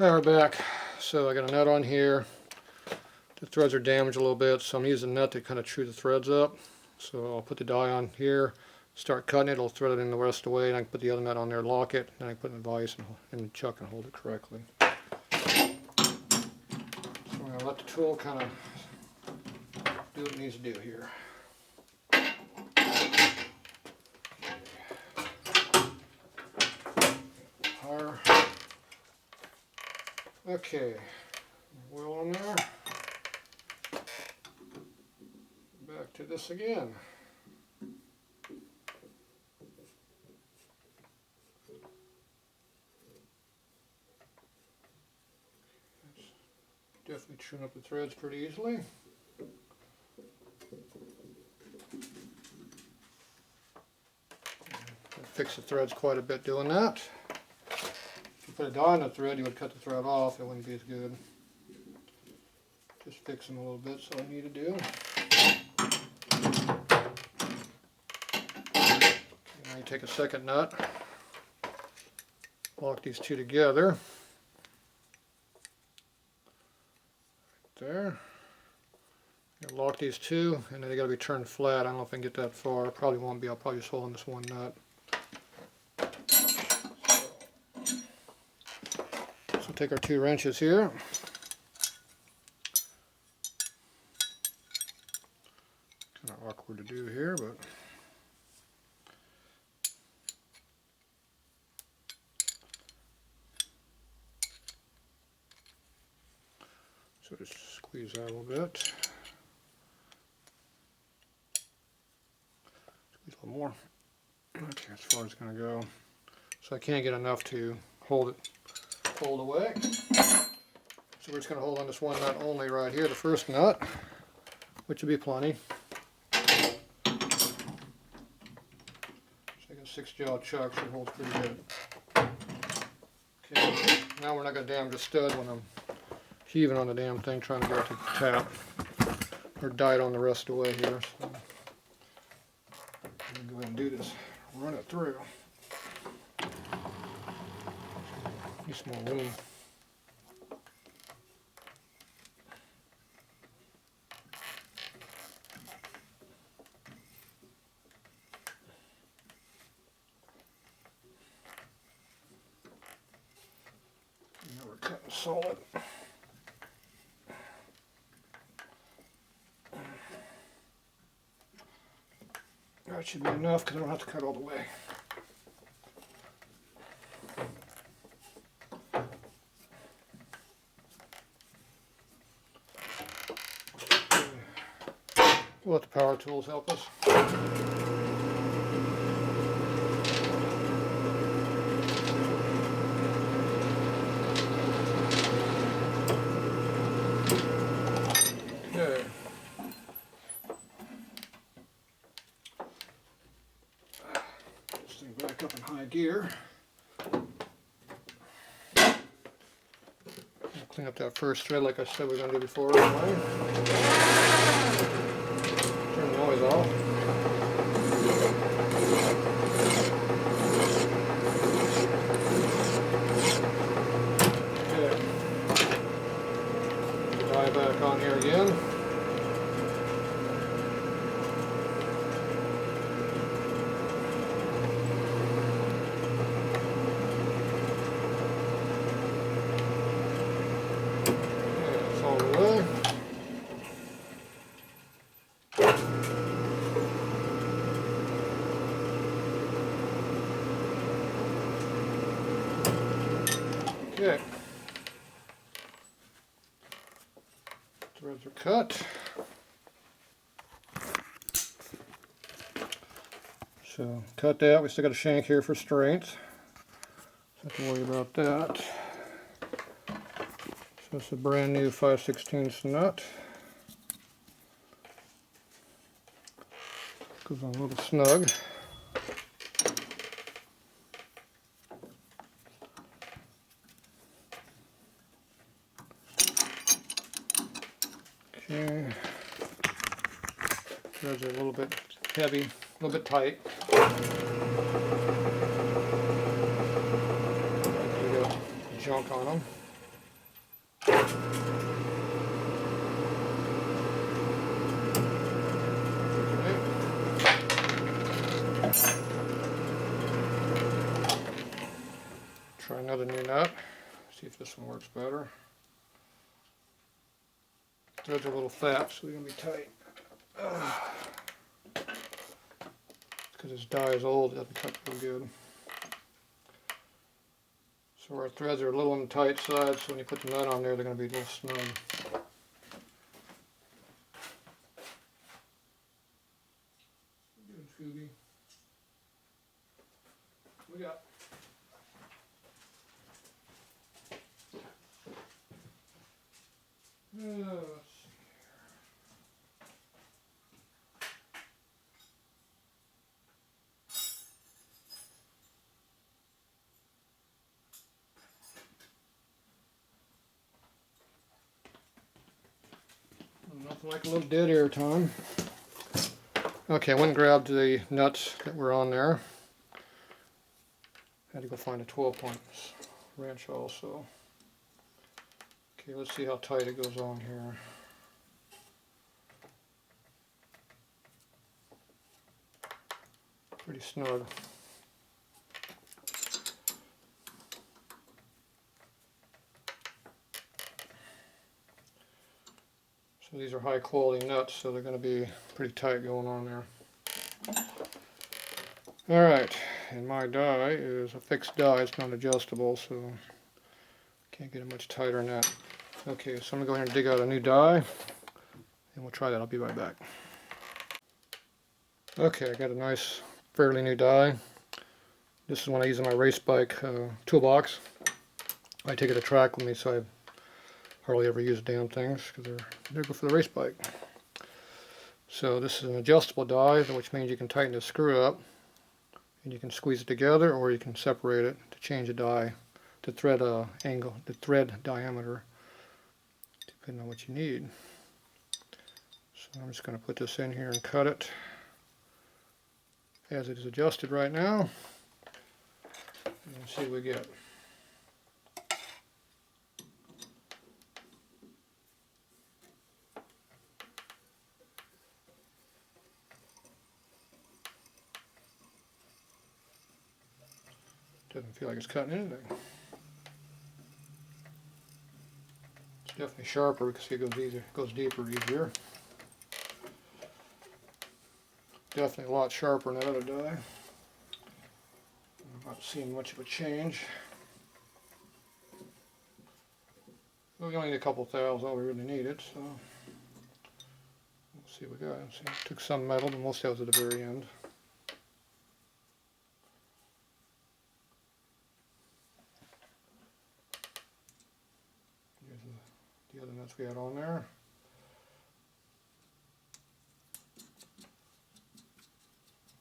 Alright, we're back. So I got a nut on here. The threads are damaged a little bit, so I'm using a nut to kind of chew the threads up. So I'll put the die on here, start cutting it, it'll thread it in the rest of the way, and I can put the other nut on there, lock it, then I can put it in the vise and the chuck and hold it correctly. So I'm going to let the tool kind of do what it needs to do here. Okay, oil on there. Back to this again. Definitely tune up the threads pretty easily. Fix the threads quite a bit doing that. If you put a die on the thread, you would cut the thread off, it wouldn't be as good. Just fix them a little bit, so I need to do. Okay, now you take a second nut, lock these two together. There. Lock these two, and then they got to be turned flat. I don't know if I can get that far. I probably won't be. I'll probably just hold on this one nut. So take our 2 wrenches here. Kind of awkward to do here, but so just squeeze that a little bit. Squeeze a little more. Okay, as far as it's going to go. So I can't get enough to hold it pulled away. So we're just going to hold on this one nut only right here, the first nut, which will be plenty. It's like a 6-jaw chuck, so it holds pretty good. Okay, now we're not going to damage the stud when I'm heaving on the damn thing, trying to get it to tap. Or died on the rest of the way here. So I'm going to go ahead and do this. Run it through. Need some more room. Now we're cutting solid. That should be enough because I don't have to cut all the way. We'll let the power tools help us. Okay. This thing back up in high gear. I'll clean up that first thread like I said we we're going to do before anyway. Turn the noise off. Okay. Die back on here again. That's all the way. Okay, threads are cut. So cut that. We still got a shank here for strength. Don't have to worry about that. So it's a brand new 5/16 nut. Goes on a little snug. Okay, threads are a little bit heavy, a little bit tight. There we go, junk on them. Try another new nut, see if this one works better. Threads are a little fat, so they're going to be tight. Because this die is old, it doesn't cut real good. So our threads are a little on the tight side, so when you put the nut on there, they're going to be a little snug. Good, Scooby. What we got? Let's see here. Nothing like a little dead air time. Okay, I went and grabbed the nuts that were on there. Had to go find a 12-point wrench also. Okay, let's see how tight it goes on here. Pretty snug. So these are high quality nuts, so they're going to be pretty tight going on there. Alright, and my die is a fixed die, it's not adjustable, so can't get it much tighter than that. Okay, so I'm going to go ahead and dig out a new die, and we'll try that. I'll be right back. Okay, I got a nice, fairly new die. This is one I use in my race bike toolbox. I take it to track with me, so I hardly ever use damn things because they're good for the race bike. So this is an adjustable die, which means you can tighten the screw up and you can squeeze it together, or you can separate it to change the die, the thread angle, the thread diameter, depending on what you need. So I'm just going to put this in here and cut it as it is adjusted right now, and see what we get. Doesn't feel like it's cutting anything. It's definitely sharper because it goes easier, goes deeper easier. Definitely a lot sharper than that other die. I'm not seeing much of a change. Well, we only need a couple thou, all we really needed, so we'll see what we got. See, it took some metal, but most of that was at the very end. Here's the other nuts we had on there.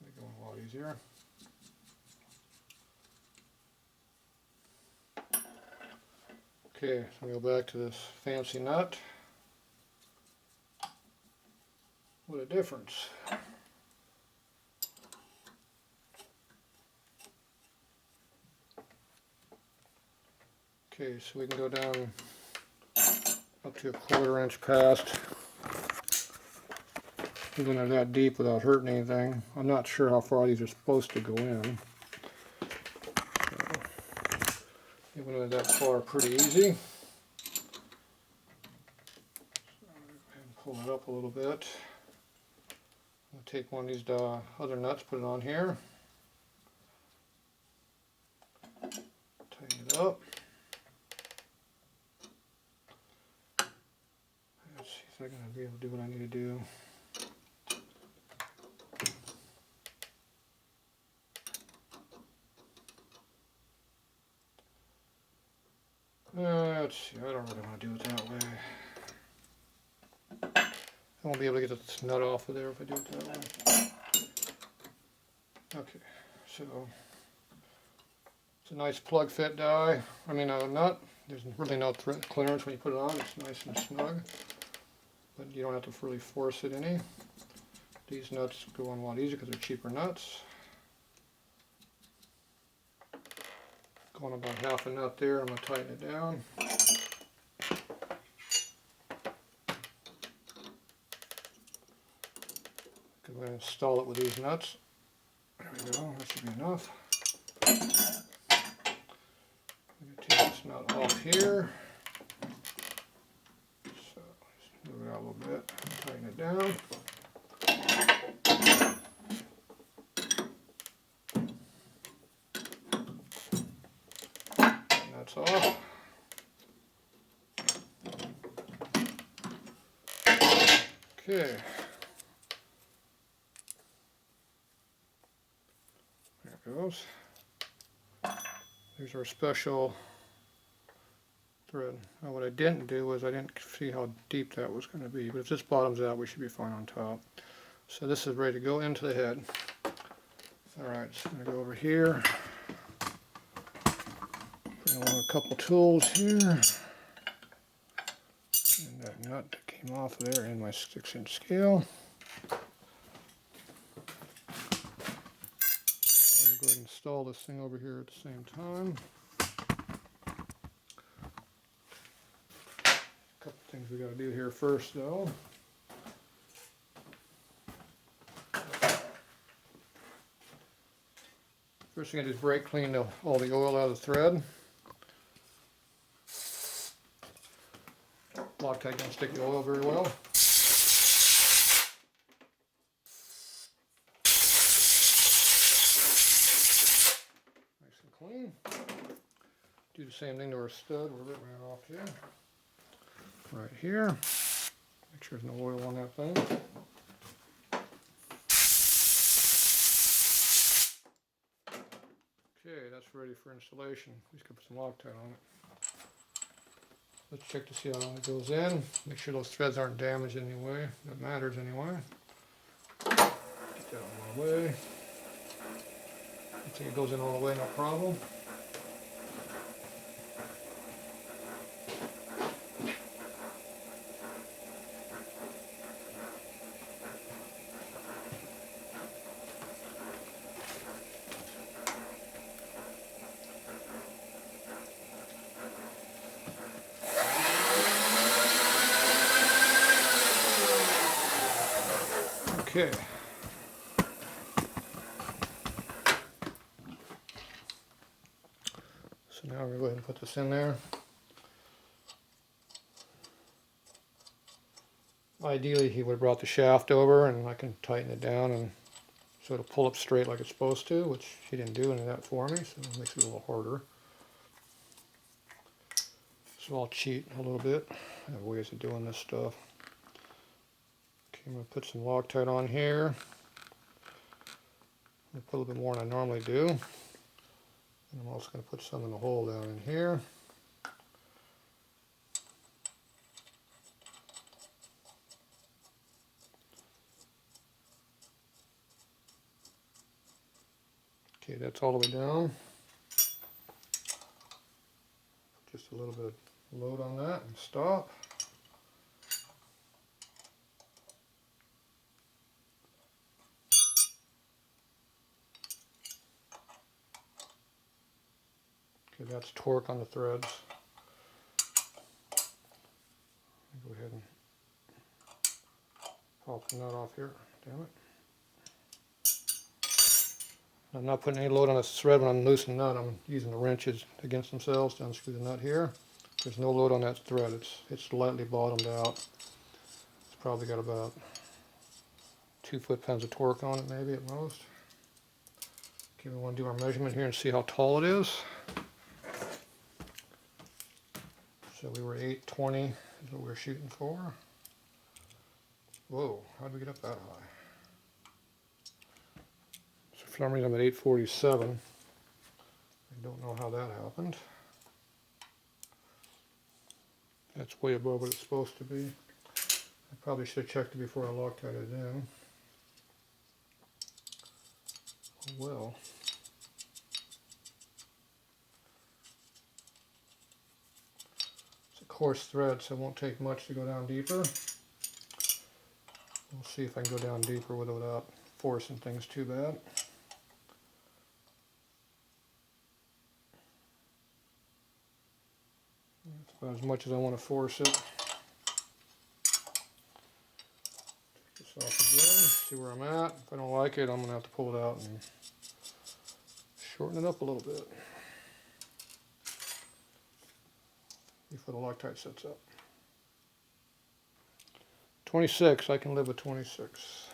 Make it a lot easier. Okay, so we go back to this fancy nut. What a difference. Okay, so we can go down up to a 1/4 inch past. Even they're that deep without hurting anything. I'm not sure how far these are supposed to go in. It went in that far pretty easy. And pull it up a little bit. I'll take one of these other nuts, put it on here. Tighten it up. Let's see if I'm going to be able to do what I need to do. Let's see, I don't really want to do it that way. I won't be able to get this nut off of there if I do it that way. Okay, so it's a nice plug fit die. I mean a nut. There's really no clearance when you put it on. It's nice and snug, but you don't have to really force it any. These nuts go on a lot easier because they're cheaper nuts. Going about half a nut there. I'm going to tighten it down. going to install it with these nuts. There we go, that should be enough. I'm going to take this nut off here. So just move it out a little bit, tighten it down. And that's off. Okay. There it goes. There's our special thread. Now what I didn't do was I didn't see how deep that was going to be, but if this bottoms out we should be fine on top. So this is ready to go into the head. Alright, so I'm going to go over here. Bring along a couple tools here. And that nut that came off there in my 6-inch scale. I'm going to go ahead and install this thing over here at the same time. A couple things we got to do here first though. First thing I do is brake clean all the oil out of the thread. Loctite don't stick the oil very well. Nice and clean. Do the same thing to our stud. We're ripping it off here. Right here. Make sure there's no oil on that thing. Okay, that's ready for installation. We just gotta put some Loctite on it. Let's check to see how long it goes in. Make sure those threads aren't damaged in any way. That matters anyway. Get that out of the way. I think it goes in all the way, no problem. Okay. So now we're going to go ahead and put this in there. Ideally he would have brought the shaft over and I can tighten it down and so it'll pull up straight like it's supposed to, which he didn't do any of that for me, so it makes it a little harder. So I'll cheat a little bit. I have ways of doing this stuff. Okay, I'm going to put some Loctite on here. I'm going to put a little bit more than I normally do. And I'm also going to put some in the hole down in here. Okay, that's all the way down. Just a little bit of load on that and stop. Okay, that's torque on the threads. Go ahead and pop the nut off here. Damn it. I'm not putting any load on this thread when I'm loosening the nut. I'm using the wrenches against themselves to unscrew the nut here. There's no load on that thread. It's lightly bottomed out. It's probably got about 2 foot-pounds of torque on it, maybe at most. Okay, we want to do our measurement here and see how tall it is. So we were 820 is what we were shooting for. Whoa, how did we get up that high? So for some reason I'm at 847. I don't know how that happened. That's way above what it's supposed to be. I probably should have checked it before I Loctited it in. Oh well. It's a coarse thread, so it won't take much to go down deeper. We'll see if I can go down deeper without forcing things too bad. That's about as much as I want to force it. Take this off again. see where I'm at. If I don't like it, I'm going to have to pull it out and shorten it up a little bit before the Loctite sets up. 26, I can live with 26.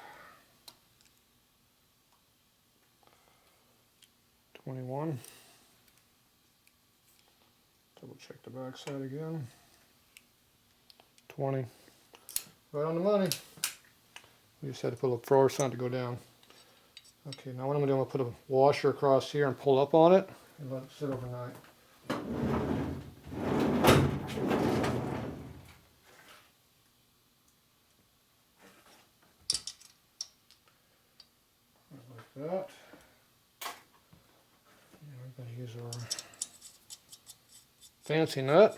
21. Double check the back side again. 20. Right on the money. We just had to put a little fluorescent to go down. Okay, now what I'm going to do, I'm going to put a washer across here and pull up on it and let it sit overnight. Like that. And we're going to use our fancy nut.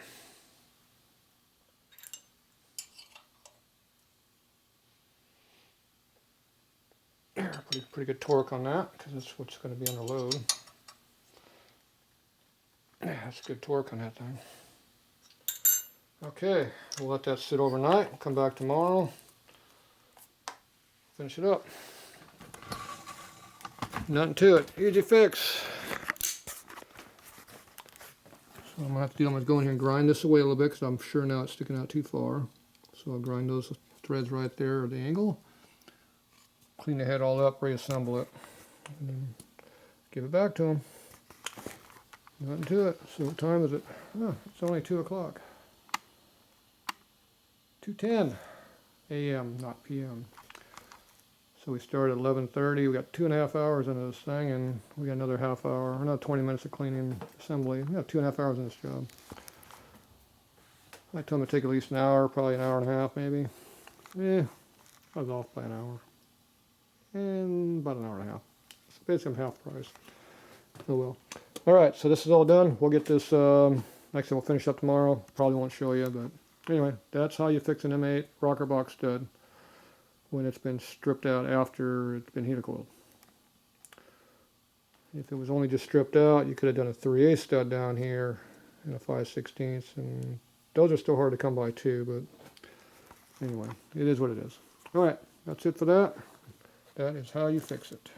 Pretty good torque on that because that's what's going to be under load. Yeah, that's good torque on that thing. Okay, we'll let that sit overnight. We'll come back tomorrow. Finish it up. Nothing to it. Easy fix. So I'm going to go in here and grind this away a little bit because I'm sure now it's sticking out too far. So I'll grind those threads right there at the angle. Clean the head all up, reassemble it, and then give it back to them. Nothing to it. So what time is it? Oh, it's only 2 o'clock. 2:10 a.m., not p.m. So we started at 11:30. We got 2.5 hours into this thing, and we got another half hour, another 20 minutes of cleaning assembly. We got 2.5 hours in this job. I told them it'd take at least an hour, probably an hour and a half, maybe. I was off by an hour. And about an hour and a half. So basically I'm half price. Oh well. Alright, so this is all done. We'll get this, next thing we'll finish up tomorrow. Probably won't show you, but anyway, that's how you fix an M8 rocker box stud when it's been stripped out after it's been heater cooled. If it was only just stripped out, you could have done a 3/8 stud down here and a 5/16, and those are still hard to come by too, but anyway, it is what it is. Alright, that's it for that. That is how you fix it.